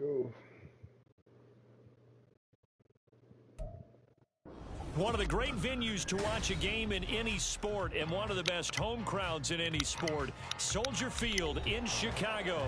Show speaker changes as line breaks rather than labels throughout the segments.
go.
One of the great venues to watch a game in any sport and one of the best home crowds in any sport, Soldier Field in Chicago.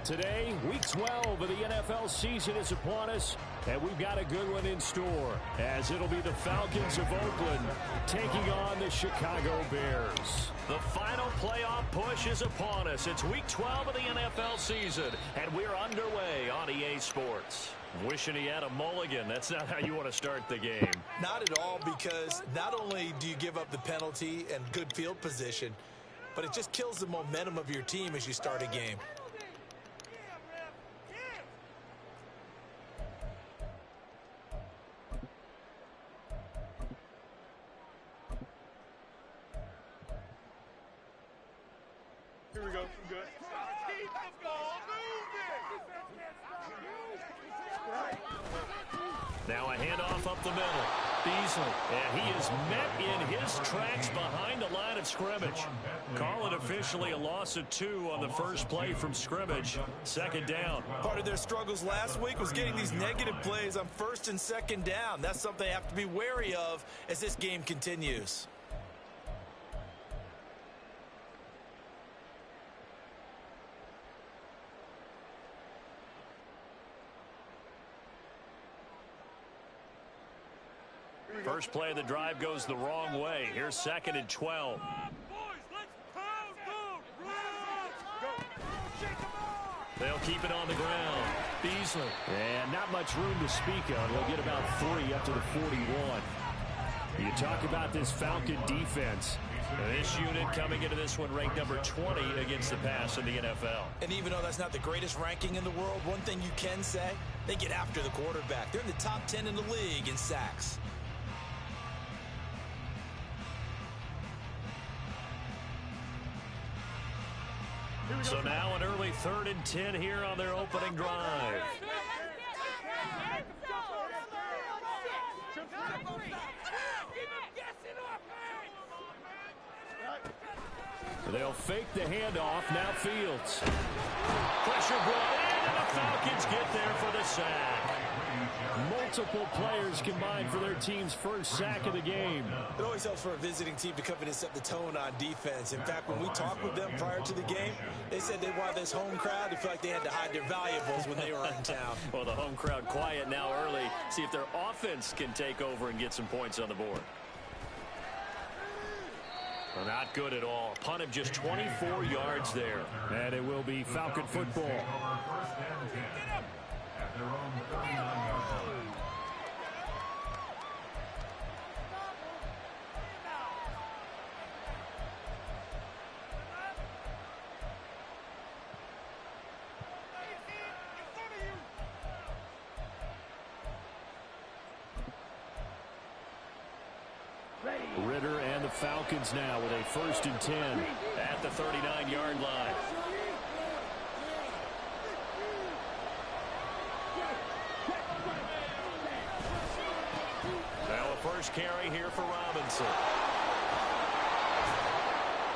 Today, Week 12 of the NFL season is upon us, and we've got a good one in store, as it'll be the Falcons of Oakland taking on the Chicago Bears. The final playoff push is upon us. It's Week 12 of the NFL season, and we're underway on EA Sports. Wishing he had a mulligan. That's not how you want to start the game.
Not at all, because not only do you give up the penalty and good field position, but it just kills the momentum of your team as you start a game.
Here we go. We're good.
Now a handoff up the middle. Beasley. And he is met in his tracks behind the line of scrimmage. Call it officially a loss of 2 on the first play from scrimmage. Second down.
Part of their struggles last week was getting these negative plays on first and second down. That's something they have to be wary of as this game continues.
First play of the drive goes the wrong way. Here's 2nd and 12. They'll keep it on the ground. Beasley. And not much room to speak of. They'll get about 3 up to the 41. You talk about this Falcon defense. This unit coming into this one ranked number 20 against the pass in the NFL.
And even though that's not the greatest ranking in the world, one thing you can say, they get after the quarterback. They're in the top 10 in the league in sacks.
So now an early 3rd and 10 here on their opening drive. They'll fake the handoff. Now Fields. Pressure brought in, and the Falcons get there for the sack. Multiple players combined for their team's first sack of the game.
It always helps for a visiting team to come in and set the tone on defense. In fact, when we talked with them prior to the game, they said they wanted this home crowd to feel like they had to hide their valuables when they were in town.
Well, the home crowd quiet now early. See if their offense can take over and get some points on the board. Well, not good at all. Punt of just 24 yards there. And it will be Falcon football. Ritter and the Falcons now with a 1st and 10 at the 39-yard line. Now a first carry here for Robinson.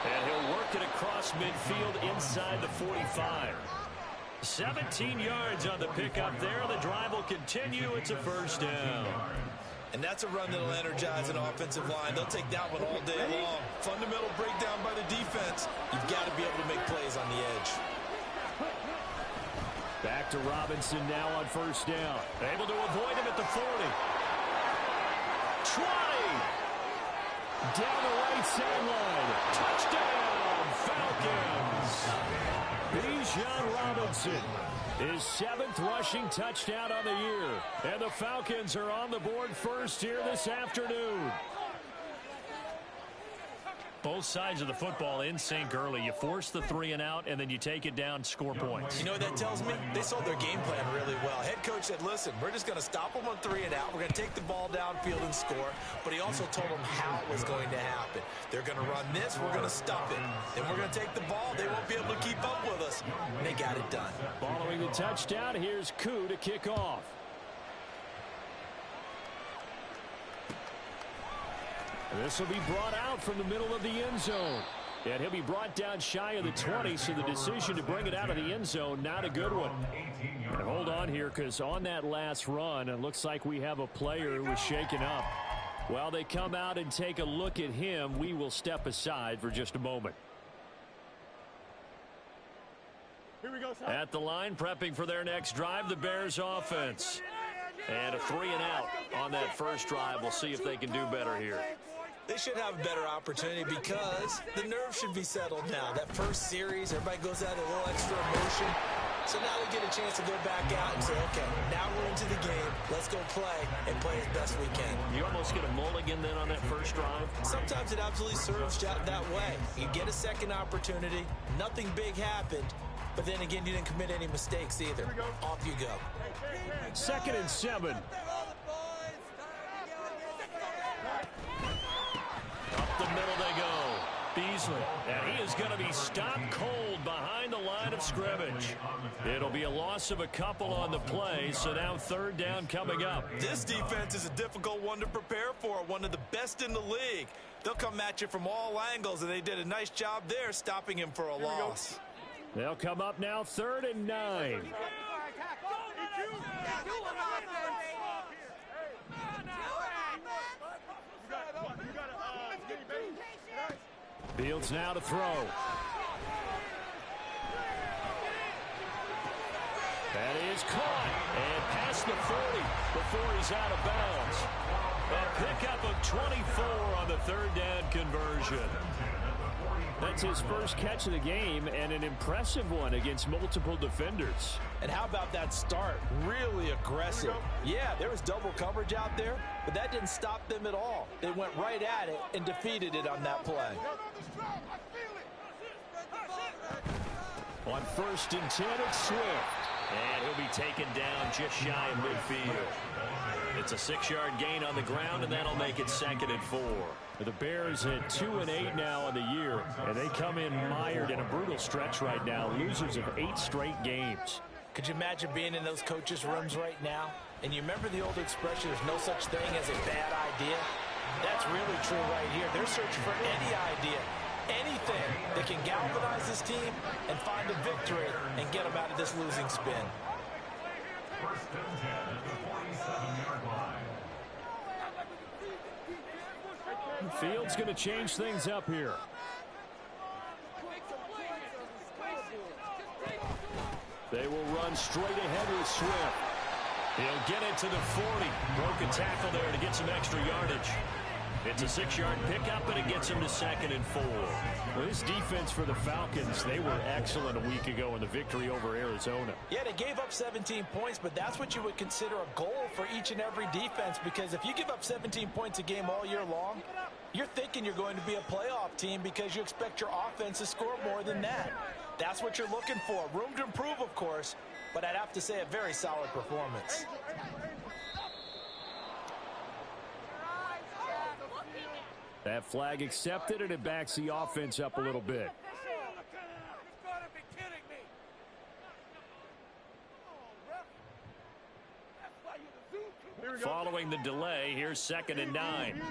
And he'll work it across midfield inside the 45. 17 yards on the pickup there. The drive will continue. It's a first down.
And that's a run that'll energize an offensive line. They'll take that one all day long. Fundamental breakdown by the defense. You've got to be able to make plays on the edge.
Back to Robinson now on first down. Able to avoid him at the 40. 20. Down the right sideline. Touchdown, Falcons. Bijan Robinson. His 7th rushing touchdown on the year. And the Falcons are on the board first here this afternoon. Both sides of the football in sync early. You force the 3 and out, and then you take it down, score points.
You know what that tells me? They sold their game plan really well. Head coach said, listen, we're just going to stop them on 3 and out. We're going to take the ball downfield and score. But he also told them how it was going to happen. They're going to run this. We're going to stop it. Then we're going to take the ball. They won't be able to keep up with us. And they got it done.
Following the touchdown, here's Koo to kick off. This will be brought out from the middle of the end zone. And he'll be brought down shy of the 20, so the decision to bring it out of the end zone, not a good one. And hold on here, because on that last run, it looks like we have a player who was shaken up. While they come out and take a look at him, we will step aside for just a moment.
Here we go, son.
At the line, prepping for their next drive, the Bears offense. And a 3-and-out on that first drive. We'll see if they can do better here.
They should have a better opportunity because the nerves should be settled now. That first series, everybody goes out a little extra emotion. So now they get a chance to go back out and say, okay, now we're into the game. Let's go play and play as best we can.
You almost get a mulligan then on that first drive?
Sometimes it absolutely serves that way. You get a second opportunity. Nothing big happened. But then again, you didn't commit any mistakes either. Off you go.
2nd and 7. Up the middle they go. Beasley. And he is going to be stopped cold behind the line of scrimmage. It'll be a loss of a couple on the play, so now 3rd down coming up.
This defense is a difficult one to prepare for, one of the best in the league. They'll come at you from all angles, and they did a nice job there stopping him for a loss.
They'll come up now 3rd and 9. Fields now to throw. That is caught and past the 40 before he's out of bounds. A pickup of 24 on the 3rd down conversion. That's his first catch of the game and an impressive one against multiple defenders.
And how about that start? Really aggressive. Yeah, there was double coverage out there, but that didn't stop them at all. They went right at it and defeated it on that play.
On 1st and 10, it's Swift. And he'll be taken down just shy of midfield. It's a 6-yard gain on the ground, and that'll make it 2nd and 4. The Bears at 2-8 now in the year, and they come in mired in a brutal stretch right now, losers of 8 straight games.
Could you imagine being in those coaches' rooms right now? And you remember the old expression, there's no such thing as a bad idea? That's really true right here. They're searching for any idea, anything that can galvanize this team and find a victory and get them out of this losing spin.
First and 10 at the 47-yard line.
Fields going to change things up here. They will run straight ahead with Swift. He'll get it to the 40. Broke a tackle there to get some extra yardage. It's a 6-yard pickup, and it gets him to 2nd and 4. Well, this defense for the Falcons, they were excellent a week ago in the victory over Arizona.
Yeah, they gave up 17 points, but that's what you would consider a goal for each and every defense, because if you give up 17 points a game all year long, you're thinking you're going to be a playoff team because you expect your offense to score more than that. That's what you're looking for. Room to improve, of course, but I'd have to say a very solid performance.
That flag accepted, and it backs the offense up a little bit. Following the delay, here's 2nd and 9.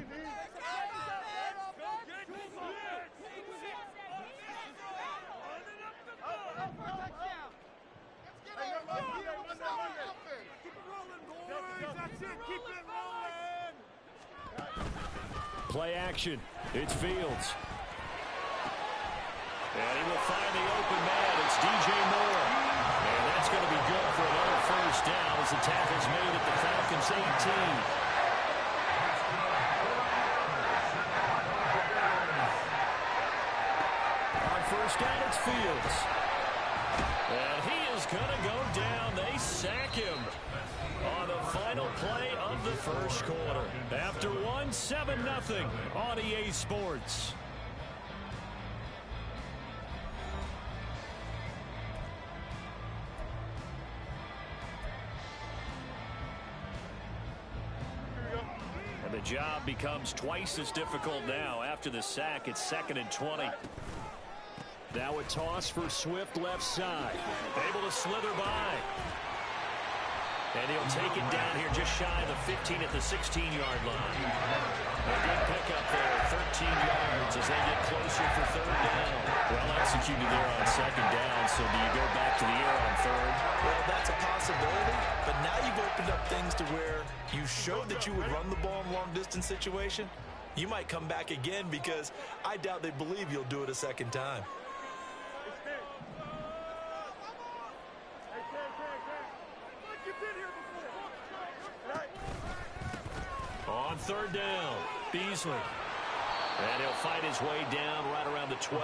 Play action. It's Fields. And he will find the open man. It's DJ Moore. And that's going to be good for another first down as the tackle's made at the Falcons 18. On first down, it's Fields. And he is going to go down. They sack him on the final play of the first quarter. After 7-0 on EA Sports. And the job becomes twice as difficult now. After the sack, it's 2nd and 20. Now a toss for Swift left side. Able to slither by. And he'll take it down here just shy of the 15 at the 16-yard line. A good pickup there, 13 yards as they get closer for 3rd down. executed there on second down, so do you go back to the air on third?
Well, that's a possibility, but now you've opened up things to where you showed that you would run the ball in long-distance situation. You might come back again because I doubt they believe you'll do it a second time.
On third down, Beasley. And he'll fight his way down right around the 12.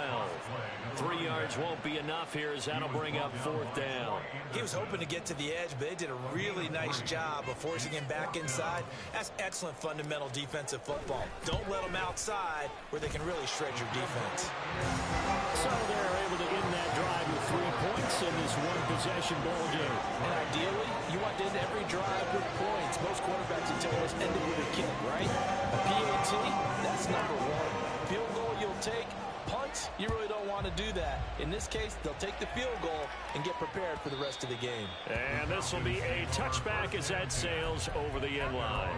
3 yards won't be enough here as that'll bring up fourth down.
He was hoping to get to the edge, but they did a really nice job of forcing him back inside. That's excellent fundamental defensive football. Don't let them outside where they can really shred your defense.
So they're able to end that drive with 3 points in this one-possession ball game.
And ideally, you want to end every drive with points. Most quarterbacks will tell us ended with a kick, right? A PAT, that's number 1. Field goal you'll take. Punts, you really don't want to do that. In this case, they'll take the field goal and get prepared for the rest of the game.
And this will be a touchback as that sails over the end line.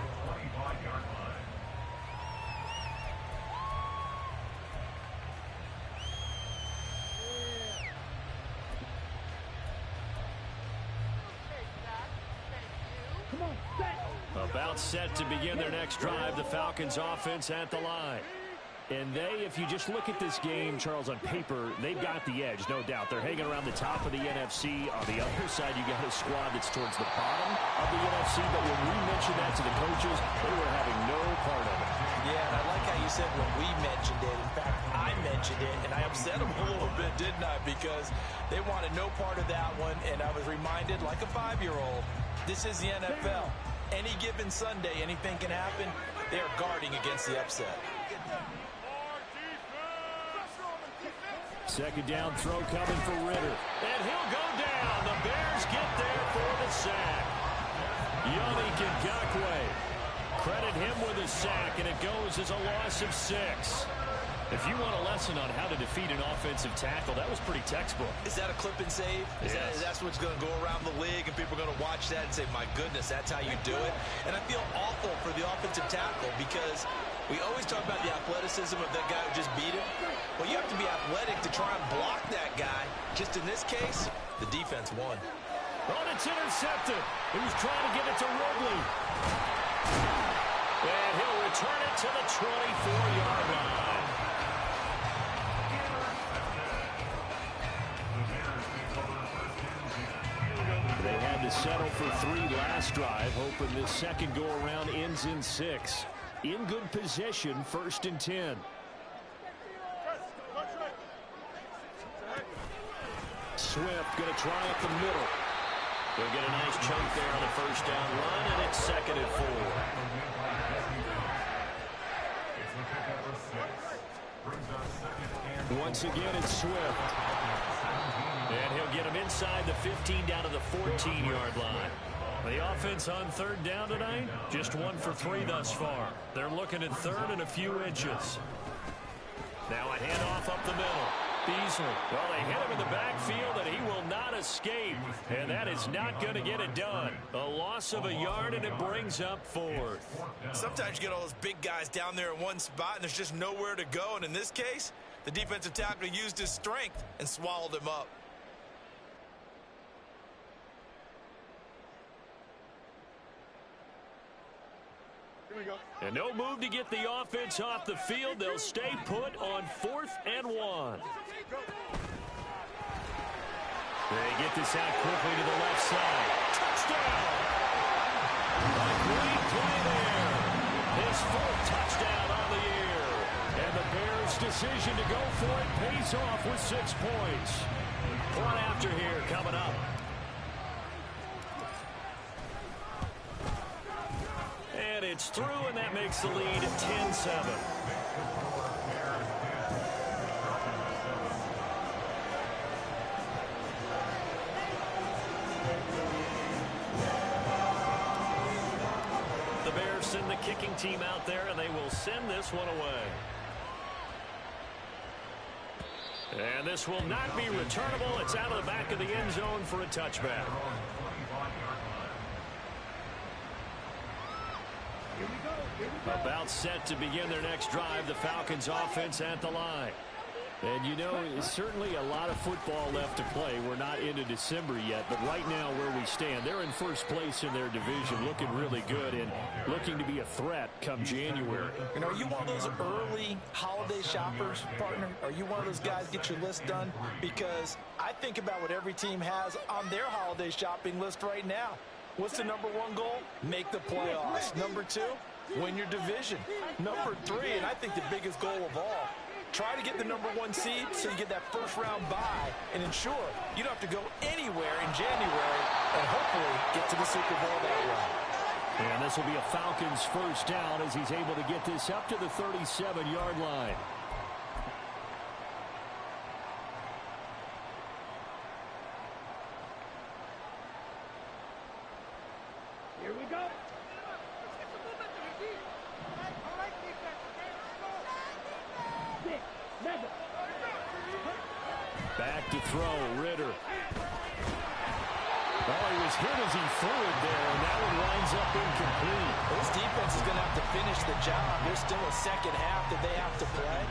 About set to begin their next drive, the Falcons offense at the line. And if you just look at this game, Charles, on paper, they've got the edge, no doubt. They're hanging around the top of the NFC. On the other side, you got a squad that's towards the bottom of the NFC. But when we mentioned that to the coaches, they were having no part of it.
Yeah, and I like how you said when we mentioned it. In fact, I mentioned it, and I upset them a little bit, didn't I? Because they wanted no part of that one, and I was reminded, like a 5-year-old, this is the NFL. Any given Sunday, anything can happen. They are guarding against the upset.
Second down throw coming for Ritter. And he'll go down. The Bears get there for the sack. Yannick Ngakoue. Credit him with a sack, and it goes as a loss of 6. If you want a lesson on how to defeat an offensive tackle, that was pretty textbook.
Is that a clip and save?
Yes.
That's what's going to go around the league, and people are going to watch that and say, my goodness, that's how you do it? And I feel awful for the offensive tackle because we always talk about the athleticism of that guy who just beat him. Well, you have to be athletic to try and block that guy. Just in this case, the defense won.
Oh, it's intercepted. He was trying to get it to Ridley. And he'll return it to the 24-yard line. They had to settle for 3 last drive, hoping this second go-around ends in 6. In good position, 1st and 10. Swift going to try up the middle. They'll get a nice chunk there on the first down run, and it's 2nd and 4. Once again, it's Swift. And he'll get him inside the 15 down to the 14-yard line. The offense on 3rd down tonight, just 1 for 3 thus far. They're looking at 3rd and a few inches. Now a handoff up the middle. Beasley. Well, they hit him in the backfield, and he will not escape. And that is not going to get it done. A loss of a yard, and it brings up 4th.
Sometimes you get all those big guys down there in one spot, and there's just nowhere to go. And in this case, the defensive tackle used his strength and swallowed him up.
And no move to get the offense off the field. They'll stay put on 4th and 1. They get this out quickly to the left side. Touchdown! A great play there. His 4th touchdown on the year. And the Bears' decision to go for it pays off with 6 points. One after here coming up. And it's through, and that makes the lead 10-7. The Bears send the kicking team out there, and they will send this one away. And this will not be returnable. It's out of the back of the end zone for a touchback. About set to begin their next drive, the Falcons offense at the line. And, you know, certainly a lot of football left to play. We're not into December yet, but right now where we stand, they're in first place in their division, looking really good and looking to be a threat come January.
And are you one of those early holiday shoppers, partner? Are you one of those guys get your list done? Because I think about what every team has on their holiday shopping list right now. What's the number one goal? Make the playoffs. Number two, win your division. Number three, and I think the biggest goal of all, try to get the number one seed so you get that first round bye and ensure you don't have to go anywhere in January and hopefully get to the Super Bowl that way.
And this will be a Falcons first down as he's able to get this up to the 37-yard line.
Here we go.
Back to throw, Ritter. Oh, he was hit as he threw it there, and that one winds up incomplete.
This defense is going to have to finish the job. There's still a second half that they have to play.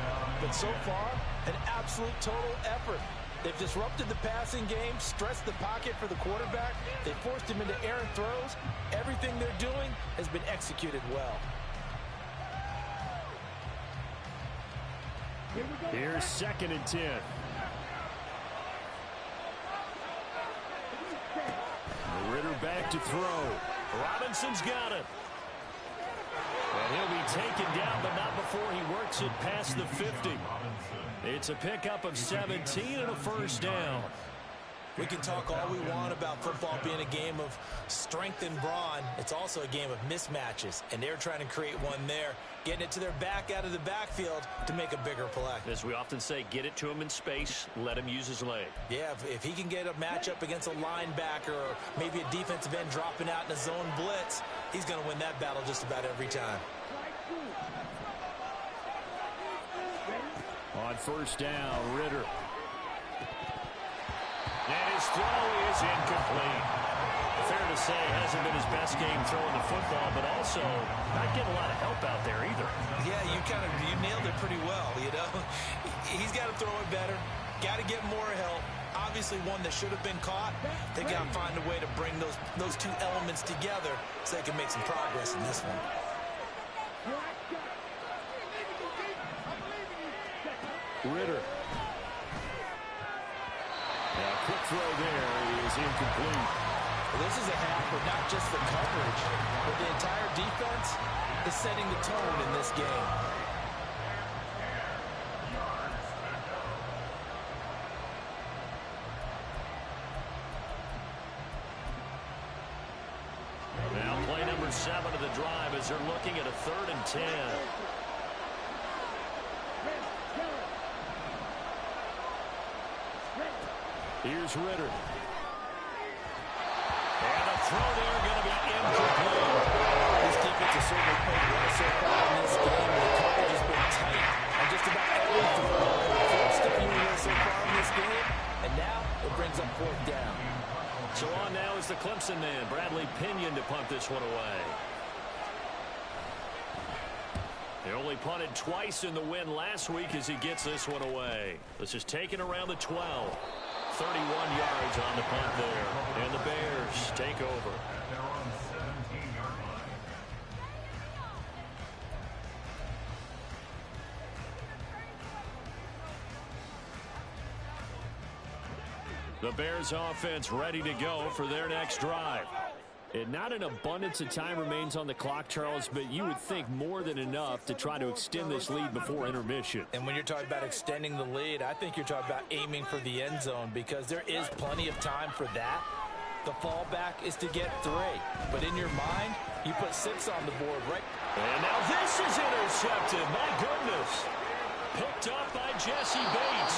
But so far, an absolute total effort. They've disrupted the passing game, stressed the pocket for the quarterback. They forced him into errant throws. Everything they're doing has been executed well.
Here's 2nd and 10. Ritter back to throw. Robinson's got it. And he'll be taken down, but not before he works it past the 50. It's a pickup of 17 and a first down.
We can talk all we want about football being a game of strength and brawn. It's also a game of mismatches, and they're trying to create one there, getting it to their back out of the backfield to make a bigger play.
As we often say, get it to him in space, let him use his leg.
Yeah, if he can get a matchup against a linebacker or maybe a defensive end dropping out in a zone blitz, he's going to win that battle just about every time.
On first down, Ritter. And his throw is incomplete. Fair to say, hasn't been his best game throwing the football, but also not getting a lot of help out there either.
Yeah, you nailed it pretty well, you know. He's got to throw it better. Got to get more help. Obviously one that should have been caught. They got to find a way to bring those two elements together so they can make some progress in this one.
Ritter. Quick throw there is incomplete.
Well, this is a half where not just the coverage, but the entire defense is setting the tone in this game.
Now play number 7 of the drive as they're looking at a 3rd and 10. Here's Ritter. And a throw there going to be incomplete.
This defense has certainly played well so far in this game. The coverage has been tight on just about every throw. Forced a few so far in this game, and now it brings up 4th down.
So on now is the Clemson man, Bradley Pinion, to punt this one away. They only punted twice in the win last week as he gets this one away. This is taken around the 12. 31 yards on the punt there. And the Bears take over. The Bears offense ready to go for their next drive. And not an abundance of time remains on the clock, Charles, but you would think more than enough to try to extend this lead before intermission.
And when you're talking about extending the lead, I think you're talking about aiming for the end zone because there is plenty of time for that. The fallback is to get 3. But in your mind, you put 6 on the board, right?
And now this is intercepted. My goodness. Picked up by Jesse Bates.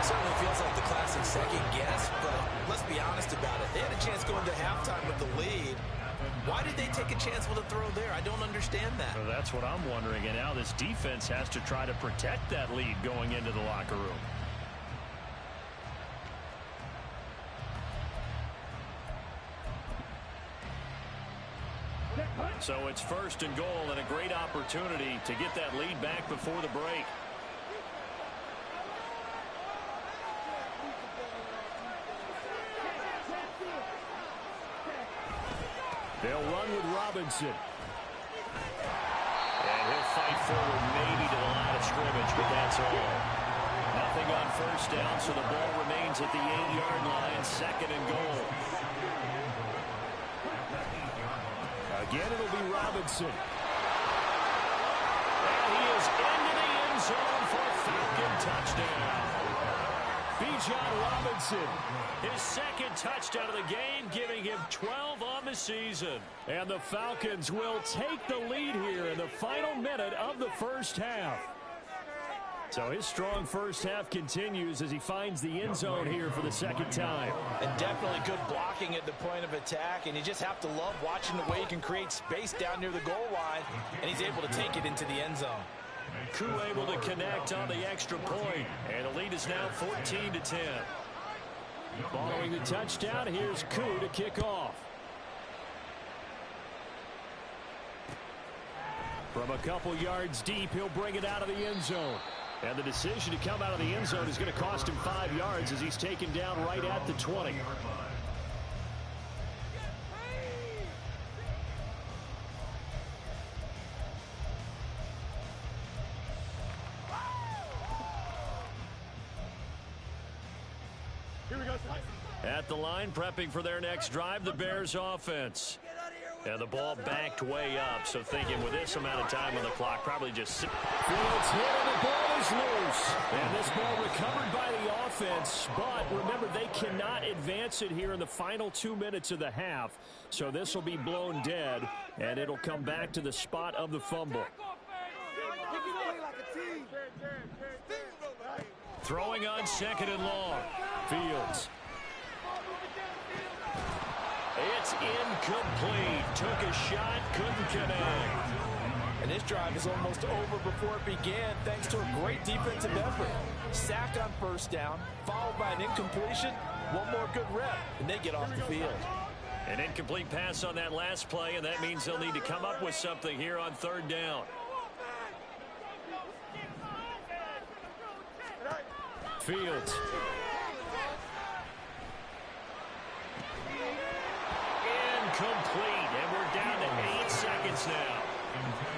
Certainly feels like the classic second guess, but let's be honest about it. They had a chance going to halftime with the lead. Why did they take a chance with a throw there? I don't understand that.
Well, that's what I'm wondering. And now this defense has to try to protect that lead going into the locker room. So it's 1st and goal and a great opportunity to get that lead back before the break. They'll run with Robinson. And he'll fight forward maybe to the line of scrimmage, but that's all. Nothing on first down, so the ball remains at the 8-yard line, 2nd and goal. Again, it'll be Robinson. And he is into the end zone for a Falcon touchdown. Bijan Robinson, his 2nd touchdown of the game, giving him 12 on the season. And the Falcons will take the lead here in the final minute of the first half. So his strong first half continues as he finds the end zone here for the 2nd time.
And definitely good blocking at the point of attack, and you just have to love watching the way he can create space down near the goal line, and he's able to take it into the end zone.
Koo able to connect on the extra point, and the lead is now 14-10. Following the touchdown, here's Koo to kick off. From a couple yards deep, he'll bring it out of the end zone. And the decision to come out of the end zone is going to cost him 5 yards as he's taken down right at the 20. At the line, prepping for their next drive, the Bears offense. And the ball backed way up, so thinking with this amount of time on the clock, probably just... Fields hit and the ball is loose. And this ball recovered by the offense, but remember, they cannot advance it here in the final 2 minutes of the half. So this will be blown dead, and it'll come back to the spot of the fumble. Throwing on 2nd and long. Fields. It's incomplete. Took a shot, couldn't connect.
And this drive is almost over before it began thanks to a great defensive effort. Sack on first down, followed by an incompletion. One more good rep, and they get off the field.
An incomplete pass on that last play, and that means they'll need to come up with something here on 3rd down. Fields. Incomplete, and we're down to 8 seconds now.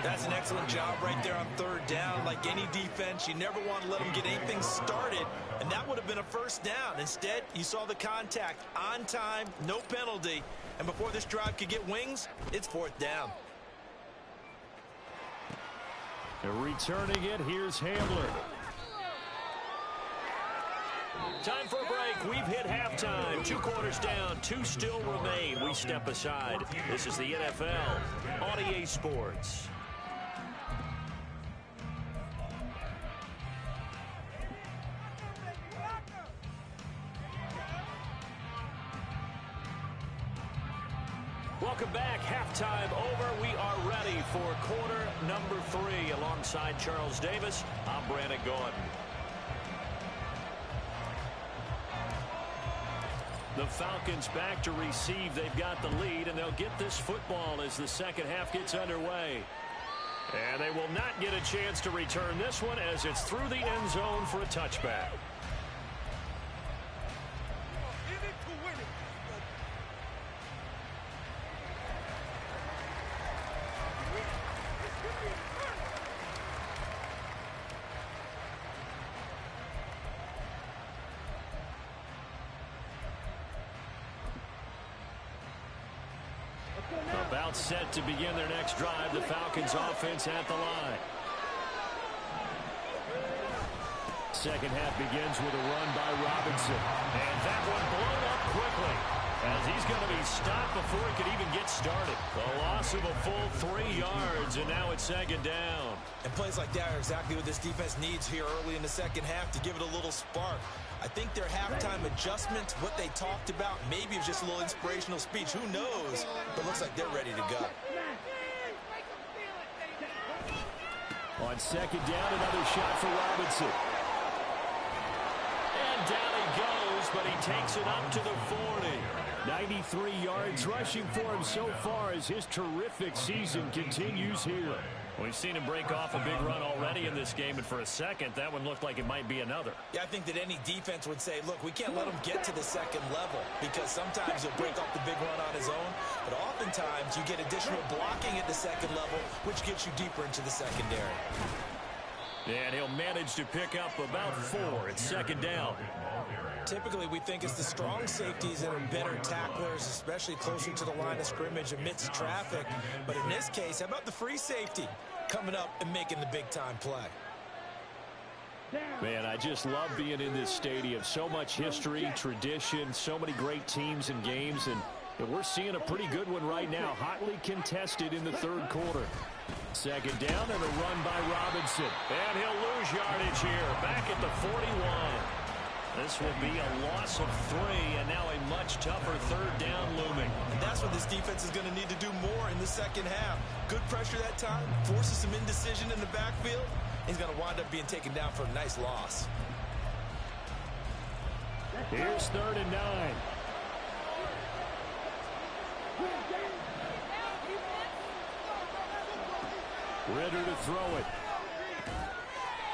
That's an excellent job right there on 3rd down. Like any defense, you never want to let them get anything started, and that would have been a first down. Instead, you saw the contact on time, no penalty, and before this drive could get wings, it's 4th down.
Returning it, here's Hamler. Time for a break. We've hit halftime. 2 quarters down. 2 still remain. We step aside. This is the NFL on EA Sports. Welcome back. Halftime over. We are ready for quarter number 3. Alongside Charles Davis, I'm Brandon Gordon. The Falcons back to receive. They've got the lead, and they'll get this football as the 2nd half gets underway. And they will not get a chance to return this one as it's through the end zone for a touchback. About set to begin their next drive. The Falcons offense at the line. 2nd half begins with a run by Robinson. And that one blown up quickly as he's going to be stopped before he could even get started. The loss of a full 3 yards, and now it's 2nd down.
And plays like that are exactly what this defense needs here early in the 2nd half to give it a little spark. I think their halftime adjustments, what they talked about, maybe it was just a little inspirational speech. Who knows? But looks like they're ready to go.
On 2nd down, another shot for Robinson. And down he goes but he takes it up to the 40. 93 yards rushing for him so far as his terrific season continues here. We've seen him break off a big run already in this game, and for a second, that one looked like it might be another.
Yeah, I think that any defense would say, look, we can't let him get to the second level because sometimes he'll break off the big run on his own, but oftentimes you get additional blocking at the second level, which gets you deeper into the secondary.
And he'll manage to pick up about 4 at second down.
Typically, we think it's the strong safeties that are better tacklers, especially closer to the line of scrimmage amidst traffic. But in this case, how about the free safety coming up and making the big-time play?
Man, I just love being in this stadium. So much history, tradition, so many great teams and games, and we're seeing a pretty good one right now, hotly contested in the third quarter. Second down and a run by Robinson. And he'll lose yardage here, back at the 41. This will be a loss of 3, and now a much tougher third down looming.
And that's what this defense is going to need to do more in the second half. Good pressure that time, forces some indecision in the backfield. He's going to wind up being taken down for a nice loss.
Here's 3rd and 9. Ritter to throw it.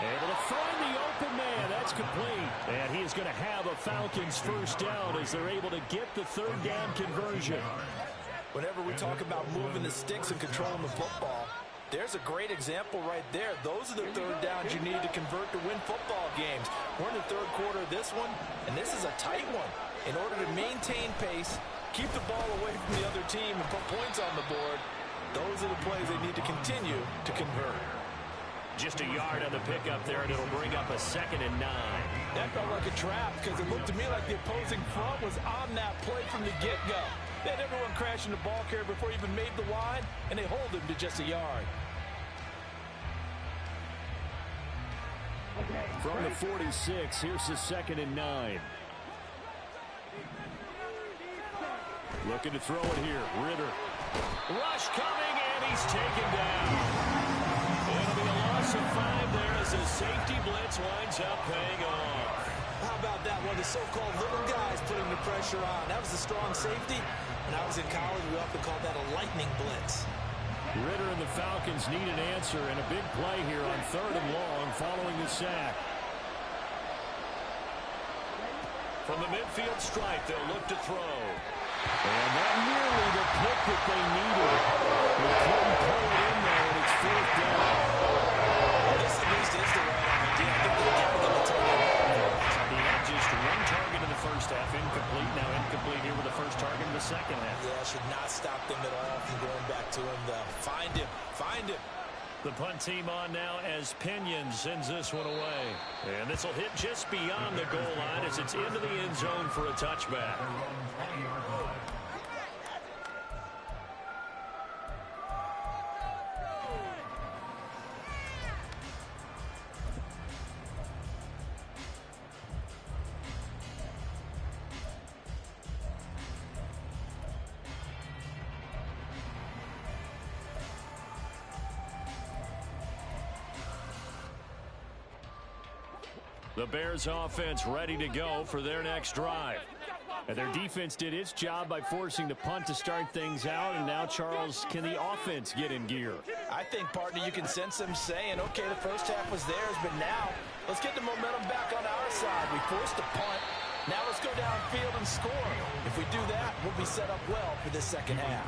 Able to find the open man. That's complete. And he is going to have a Falcons first down as they're able to get the third down conversion.
Whenever we talk about moving the sticks and controlling the football, there's a great example right there. Those are the third downs you need to convert to win football games. We're in the third quarter of this one, and this is a tight one. In order to maintain pace, keep the ball away from the other team, and put points on the board, those are the plays they need to continue to convert.
Just a yard on the pickup there, and it'll bring up a 2nd and 9.
That felt like a trap because it looked to me like the opposing front was on that play from the get-go. They had everyone crashing the ball carrier before he even made the line, and they hold him to just a yard.
From the 46, here's the 2nd and 9. Looking to throw it here. Ritter. Rush coming, and he's taken down. It'll be a loss of 5 there as the safety blitz winds up paying off.
How about that one? The so-called little guys putting the pressure on. That was a strong safety. When I was in college, we often called that a lightning blitz.
Ritter and the Falcons need an answer, and a big play here on 3rd and long following the sack. From the midfield stripe, they'll look to throw. And that nearly the pick that they needed. They couldn't pull it in there, and it's 4th down.
Well, this at least is the right idea. I think they got to get the target.
He had just 1 target in the first half, incomplete. Now incomplete here with the first target in the second half.
Yeah, should not stop them at all from going back to him, though. Find him. Find him.
The punt team on now as Pinion sends this one away. And this will hit just beyond the goal line as it's into the end zone for a touchback. The Bears offense ready to go for their next drive. And their defense did its job by forcing the punt to start things out. And now, Charles, can the offense get in gear?
I think, partner, you can sense them saying, okay, the first half was theirs, but now let's get the momentum back on our side. We forced a punt. Now let's go downfield and score. If we do that, we'll be set up well for this second half.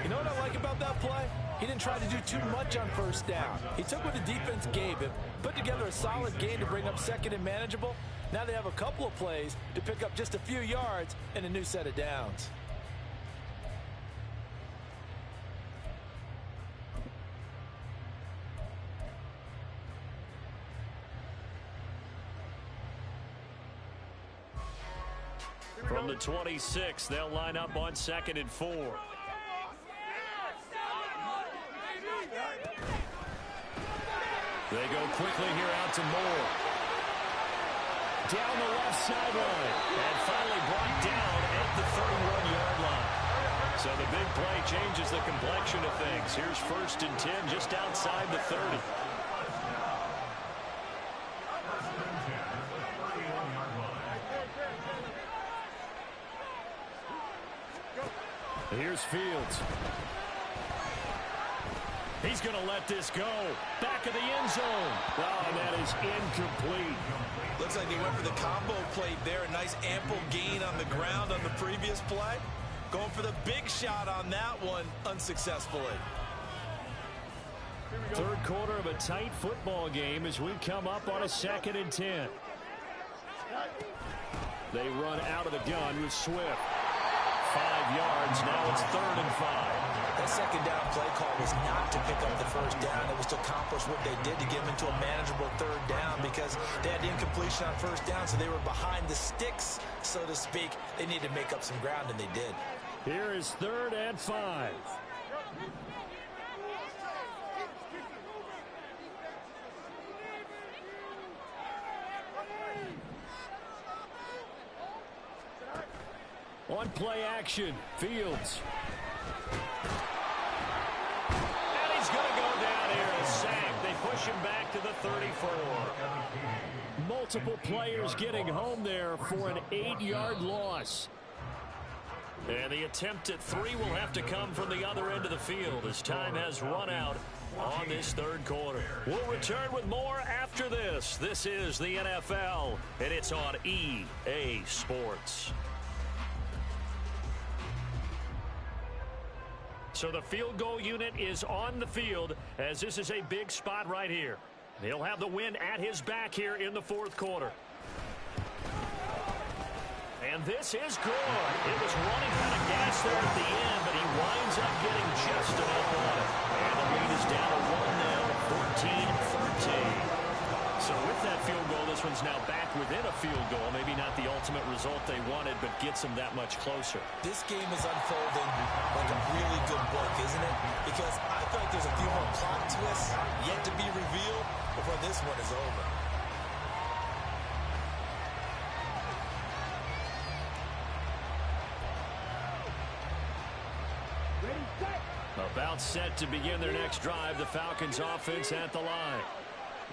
You know what I like about that play? He didn't try to do too much on first down. He took what the defense gave him, put together a solid game to bring up 2nd and manageable. Now they have a couple of plays to pick up just a few yards and a new set of downs.
From the 26, they'll line up on 2nd and 4. They go quickly here out to Moore. Down the left sideline. And finally brought down at the 31-yard line. So the big play changes the complexion of things. Here's 1st and 10 just outside the 30. Here's Fields. He's going to let this go. Back of the end zone. Oh, and that is incomplete.
Looks like they went for the combo plate there. A nice ample gain on the ground on the previous play. Going for the big shot on that one unsuccessfully.
Third quarter of a tight football game as we come up on a 2nd and 10. They run out of the gun with Swift. 5 yards. Now it's 3rd and 5.
That second down play call was not to pick up the first down. It was to accomplish what they did to get them into a manageable 3rd down because they had incompletion on first down, so they were behind the sticks, so to speak. They needed to make up some ground, and they did.
Here is 3rd and 5. On play action, Fields. And he's going to go down here, a sack. They push him back to the 34. Multiple players getting home there for an 8-yard loss. And the attempt at 3 will have to come from the other end of the field as time has run out on this 3rd quarter. We'll return with more after this. This is the NFL, and it's on EA Sports. So the field goal unit is on the field as this is a big spot right here. He'll have the win at his back here in the 4th quarter. And this is good. It was running out of gas there at the end, but he winds up getting just enough on it. And the lead is down to 1 now, 14-13. So with that field goal, this one's now back within a field goal. Maybe not the ultimate result they wanted, but gets them that much closer.
This game is unfolding like a really good book, isn't it? Because I feel like there's a few more plot twists yet to be revealed before this one is over.
About set to begin their next drive, the Falcons offense at the line.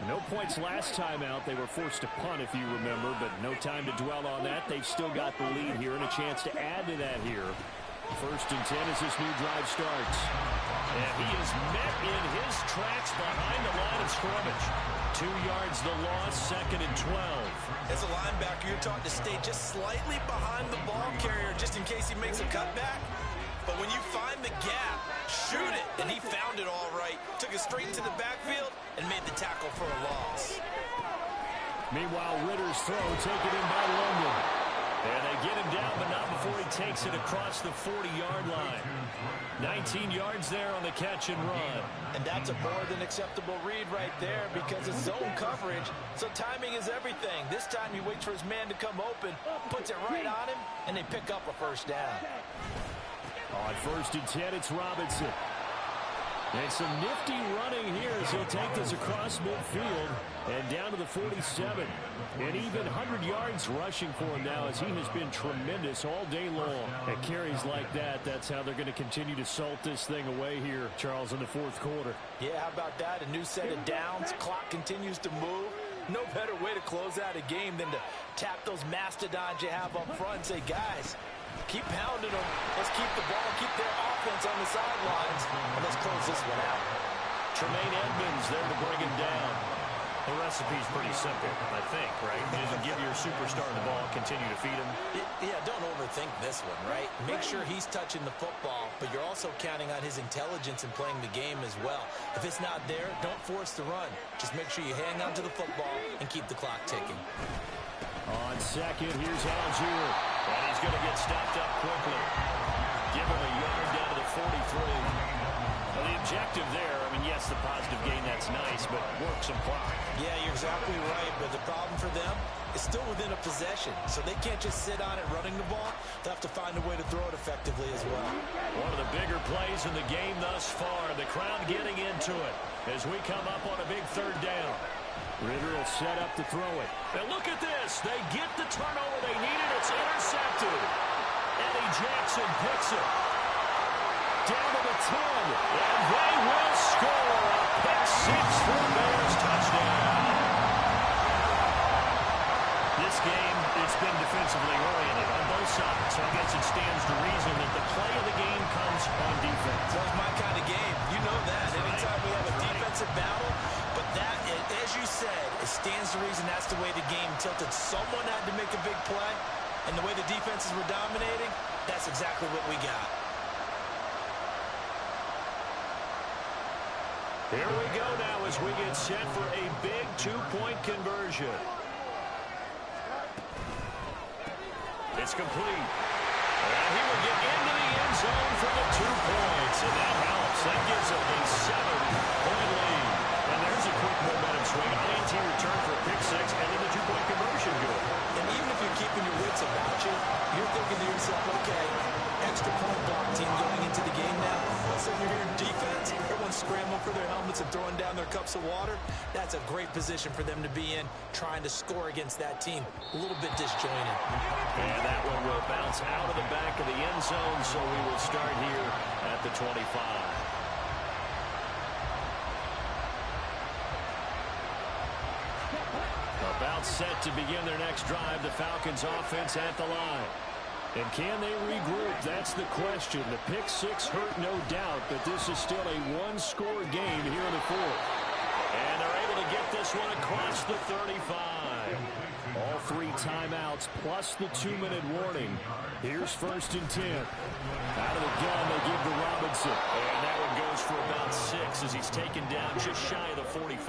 No points last time out. They were forced to punt, if you remember, but no time to dwell on that. They've still got the lead here and a chance to add to that here. 1st and 10 as this new drive starts. And he is met in his tracks behind the line of scrimmage. 2 yards the loss, 2nd and 12.
As a linebacker, you're taught to stay just slightly behind the ball carrier just in case he makes a cutback. But when you find the gap, shoot it. And he found it all right. Took it straight into the backfield and made the tackle for a loss.
Meanwhile, Ritter's throw taken in by London. And they get him down, but not before he takes it across the 40-yard line. 19 yards there on the catch and run.
And that's a more than acceptable read right there because it's zone coverage, so timing is everything. This time he waits for his man to come open, puts it right on him, and they pick up a first down.
On 1st and 10, it's Robinson. And some nifty running here as he'll take this across midfield and down to the 47. And even 100 yards rushing for him now as he has been tremendous all day long. At carries like that, that's how they're going to continue to salt this thing away here, Charles, in the 4th quarter.
Yeah, how about that? A new set of downs. Clock continues to move. No better way to close out a game than to tap those mastodons you have up front and say, guys, keep pounding them. Let's keep the ball, keep their offense on the sidelines, and let's close this one out.
Tremaine Edmonds there to bring him down. The recipe's pretty simple, I think, right? You just give your superstar the ball, continue to feed him.
Yeah, don't overthink this one, right? Make sure he's touching the football, but you're also counting on his intelligence in playing the game as well. If it's not there, don't force the run. Just make sure you hang on to the football and keep the clock ticking.
On 2nd, here's Algier. And he's going to get stopped up quickly. Give him a yard down to the 43. Well, the objective there, I mean, yes, the positive gain, that's nice, but work some clock.
Yeah, you're exactly right, but the problem for them is still within a possession, so they can't just sit on it running the ball. They'll have to find a way to throw it effectively as well.
One of the bigger plays in the game thus far. The crowd getting into it as we come up on a big 3rd down. Ritter will set up to throw it. And look at this. They get the turnover they needed. It's intercepted. Eddie Jackson picks it. Down to the 10. And they will score. A pick 6 for the Bears touchdown. This game it's been defensively oriented on both sides. So I guess it stands to reason that the play of the game comes on defense.
That's my kind of game. You know that. Anytime we have a defensive battle, but that, as you said, it stands to reason that's the way the game tilted. Someone had to make a big play, and the way the defenses were dominating, that's exactly what we got.
Here we go now as we get set for a big two-point conversion. It's complete. And he will get into the end zone for the 2 points, and that helps. That gives him a 7-point lead. And there's a quick momentum swing. INT return for a pick six, and then the two-point conversion good.
And even if you're keeping your wits about you, you're thinking to yourself, okay, extra point block team going into the game now. So you're here in defense, everyone's scrambling for their helmets and throwing down their cups of water. That's a great position for them to be in, trying to score against that team. A little bit disjointed.
And that one will bounce out of the back of the end zone, so we will start here at the 25. About set to begin their next drive, the Falcons offense at the line. And can they regroup? That's the question. The pick six hurt, no doubt, but this is still a one-score game here in the fourth. And they're able to get this one across the 35. All 3 timeouts plus the 2-minute warning. Here's 1st and 10. Out of the gun, they give to Robinson. And that one goes for about 6 as he's taken down just shy of the 45.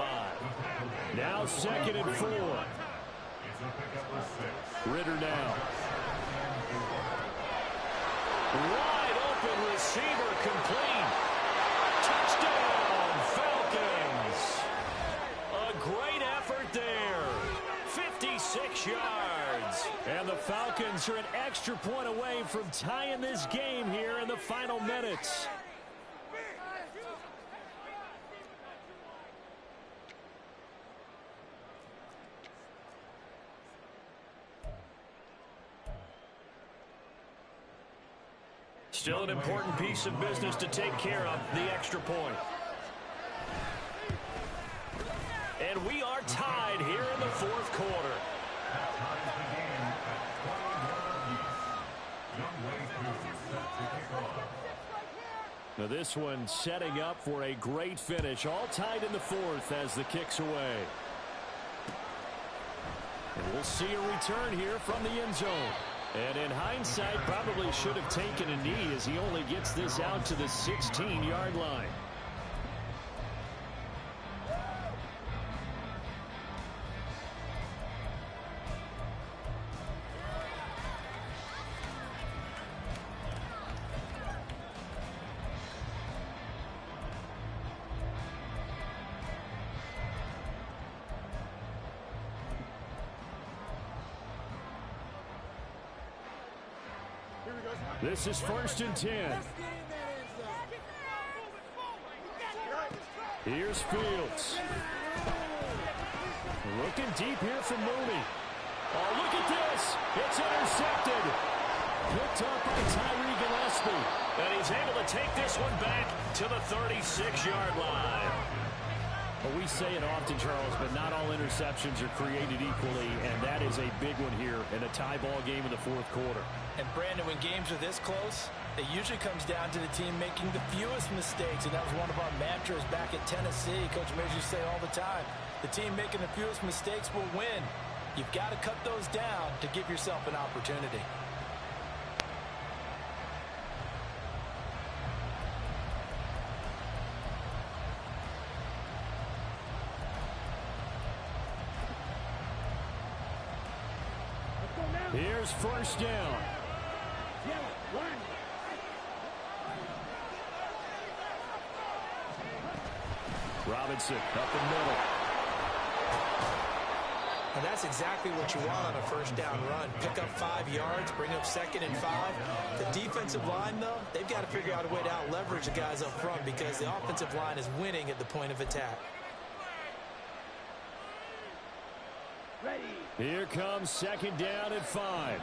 Now 2nd and 4. Ritter now. Wide open receiver complete. Touchdown, Falcons. A great effort there. 56 yards. And the Falcons are an extra point away from tying this game here in the final minutes. Still an important piece of business to take care of, the extra point. And we are tied here in the fourth quarter. Now this one setting up for a great finish. All tied in the fourth as the kick's away. And we'll see a return here from the end zone. And in hindsight, probably should have taken a knee as he only gets this out to the 16-yard line. This is 1st and 10. Here's Fields. Looking deep here from Mooney. Oh, look at this. It's intercepted. Picked up by Tyree Gillespie. And he's able to take this one back to the 36-yard line. Well, we say it often, Charles, but not all interceptions are created equally, and that is a big one here in a tie ball game in the fourth quarter.
And, Brandon, when games are this close, it usually comes down to the team making the fewest mistakes, and that was one of our mantras back at Tennessee. Coach Mays used to say all the time, the team making the fewest mistakes will win. You've got to cut those down to give yourself an opportunity.
Here's 1st down. Robinson up the middle.
And that's exactly what you want on a 1st down run. Pick up 5 yards, bring up 2nd and 5. The defensive line, though, they've got to figure out a way to out-leverage the guys up front because the offensive line is winning at the point of attack.
Ready.
Here comes 2nd down and 5.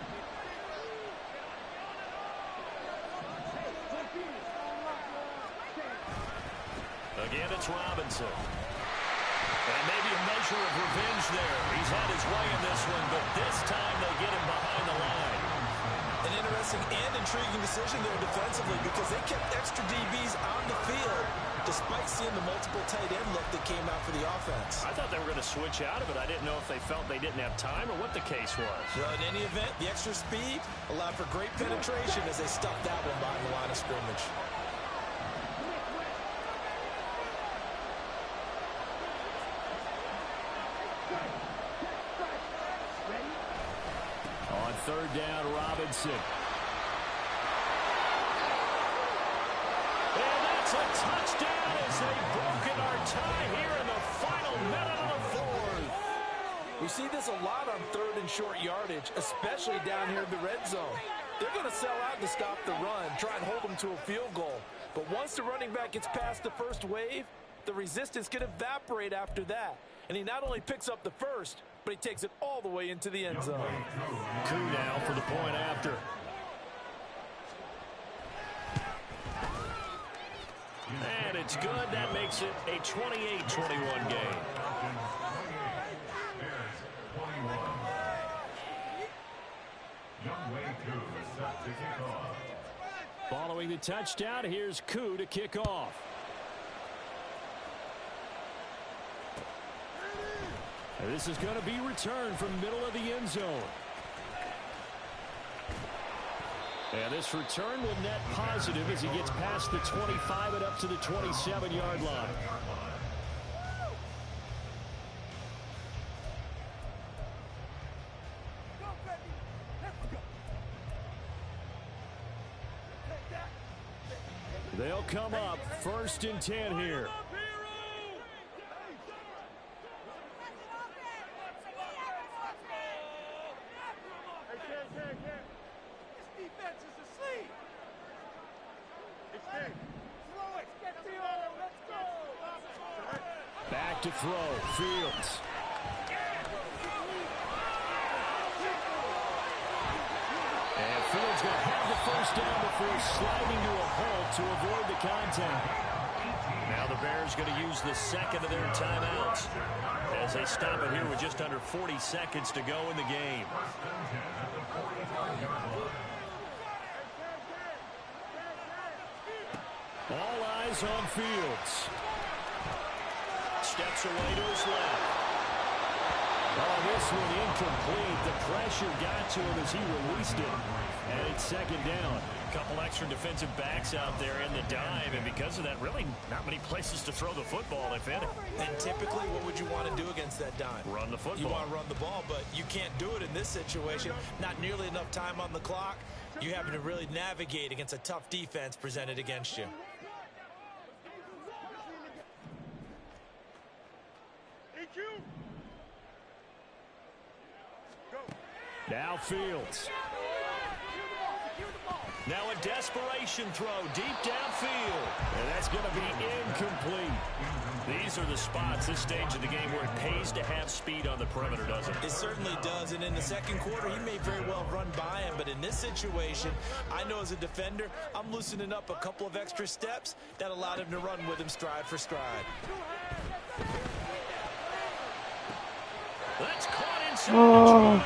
Again, it's Robinson. And maybe a measure of revenge range there. He's had his way in this one, but this time they get him behind the line.
An interesting and intriguing decision there defensively because they kept extra DBs on the field despite seeing the multiple tight end look that came out for the offense.
I thought they were going to switch out of it. I didn't know if they felt they didn't have time or what the case was.
Well, in any event, the extra speed allowed for great penetration as they stuffed that one behind the line of scrimmage.
On third down, Robinson. And that's a touchdown as they've broken our tie here in the final minute of the fourth.
We see this a lot on third and short yardage, especially down here in the red zone. They're going to sell out to stop the run, try and hold them to a field goal. But once the running back gets past the first wave, the resistance can evaporate after that. And he not only picks up the first, but he takes it all the way into the end zone.
Two now for the point after. And it's good. That makes it a 28-21 game. Following the touchdown, here's Koo to kick off. And this is going to be returned from middle of the end zone. And this return will net positive as he gets past the 25 and up to the 27-yard line. They'll come up 1st and 10 here. Back to throw, Fields. And Fields going to have the first down before sliding to a halt to avoid the contact. Now the Bears going to use the second of their timeouts as they stop it here with just under 40 seconds to go in the game. All eyes on Fields. Steps away to his left. Oh, this one incomplete. The pressure got to him as he released it. And it's 2nd down. A couple extra defensive backs out there in the dime, and because of that, really not many places to throw the football, if any.
And typically, what would you want to do against that dime?
Run the football.
You want to run the ball, but you can't do it in this situation. Not nearly enough time on the clock. You having to really navigate against a tough defense presented against you.
Now Fields. Now a desperation throw deep downfield. And that's going to be incomplete. These are the spots, this stage of the game, where it pays to have speed on the perimeter, doesn't it?
It certainly does. And in the second quarter, he may very well run by him. But in this situation, I know as a defender, I'm loosening up a couple of extra steps that allowed him to run with him stride for stride.
That's caught inside the 20.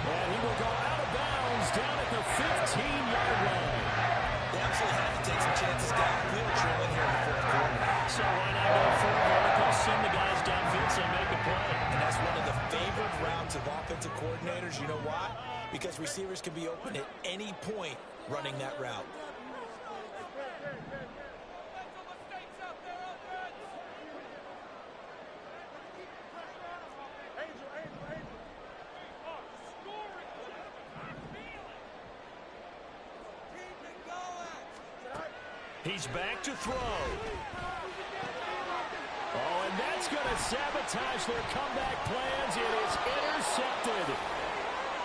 And he will go out of bounds down at the 15-yard line.
They absolutely have to take some chances downfield, trailing here in the fourth quarter.
So why not go for a vertical, send the guys downfield so they make a play?
And that's one of the favored routes of offensive coordinators. You know why? Because receivers can be open at any point running that route.
He's back to throw. Oh, and that's going to sabotage their comeback plans. It is intercepted.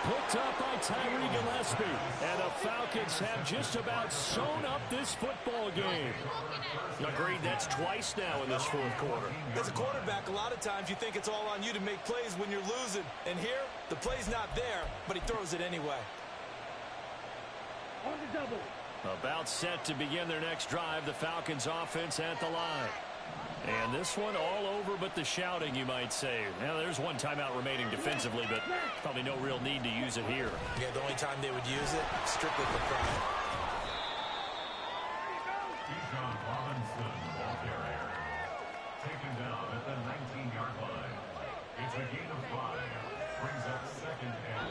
Picked up by Tyree Gillespie. And the Falcons have just about sewn up this football game. Agreed, that's twice now in this fourth quarter.
As a quarterback, a lot of times you think it's all on you to make plays when you're losing. And here, the play's not there, but he throws it anyway.
On the double.
About set to begin their next drive, the Falcons offense at the line. And this one all over but the shouting, you might say. Now, there's one timeout remaining defensively, but probably no real need to use it here.
Yeah, the only time they would use it, strictly for pride.
Ball carrier. Taken down at the 19-yard line. It's a gain of 5. Brings up second and.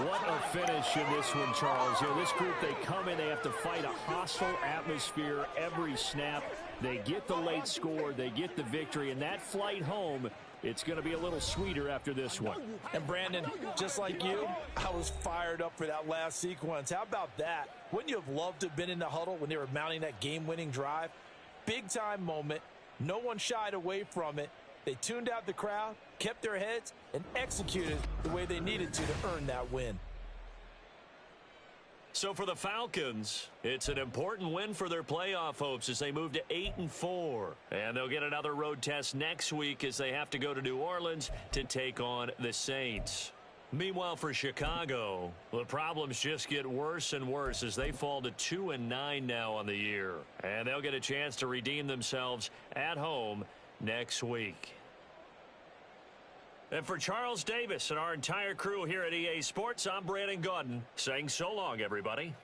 What a finish in this one, Charles. You know, this group, they come in, they have to fight a hostile atmosphere every snap. They get the late score, they get the victory, and that flight home, it's going to be a little sweeter after this one.
And Brandon, just like you, I was fired up for that last sequence. How about that? Wouldn't you have loved to have been in the huddle when they were mounting that game-winning drive? Big-time moment. No one shied away from it. They tuned out the crowd, kept their heads, and executed the way they needed to earn that win.
So for the Falcons, it's an important win for their playoff hopes as they move to 8-4. And they'll get another road test next week as they have to go to New Orleans to take on the Saints. Meanwhile, for Chicago, the problems just get worse and worse as they fall to 2-9 now on the year. And they'll get a chance to redeem themselves at home next week. And for Charles Davis and our entire crew here at EA Sports, I'm Brandon Gaudin saying so long, everybody.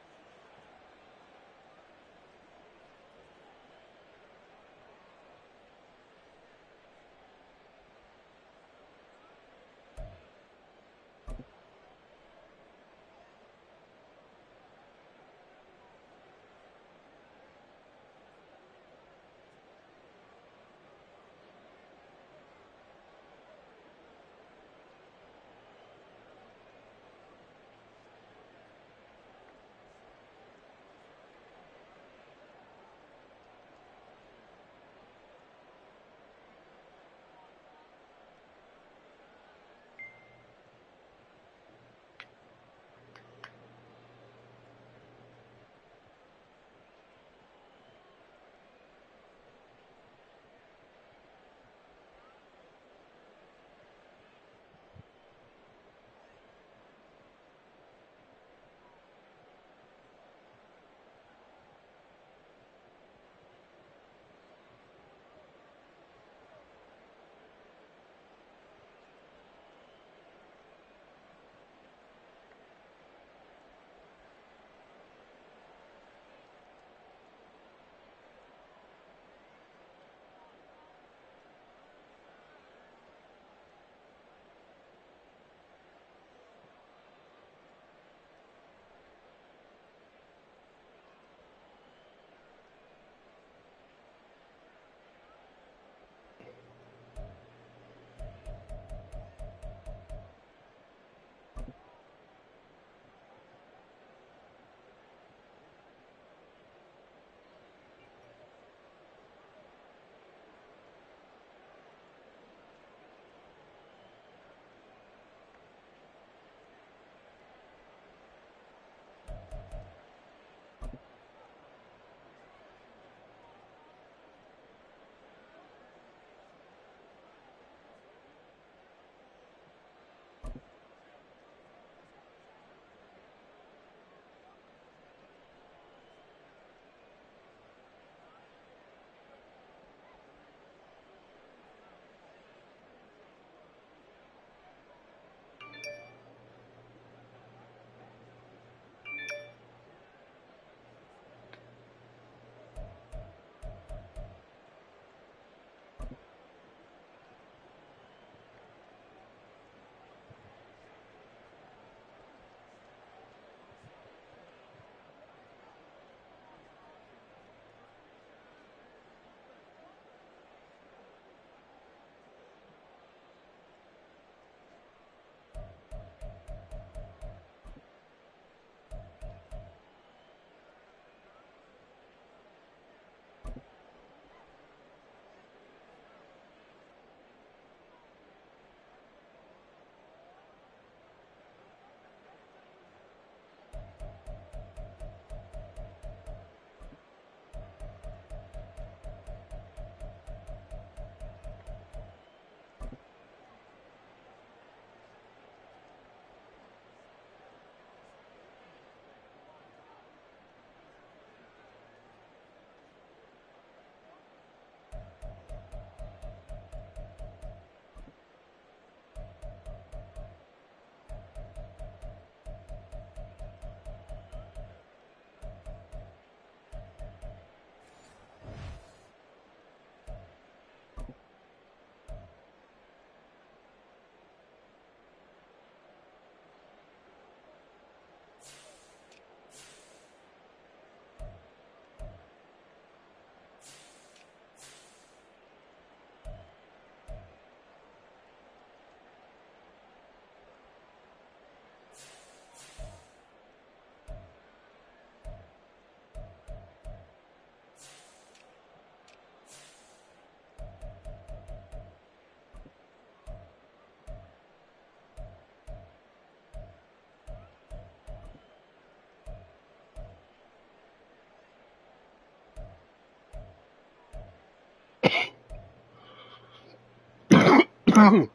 Oh.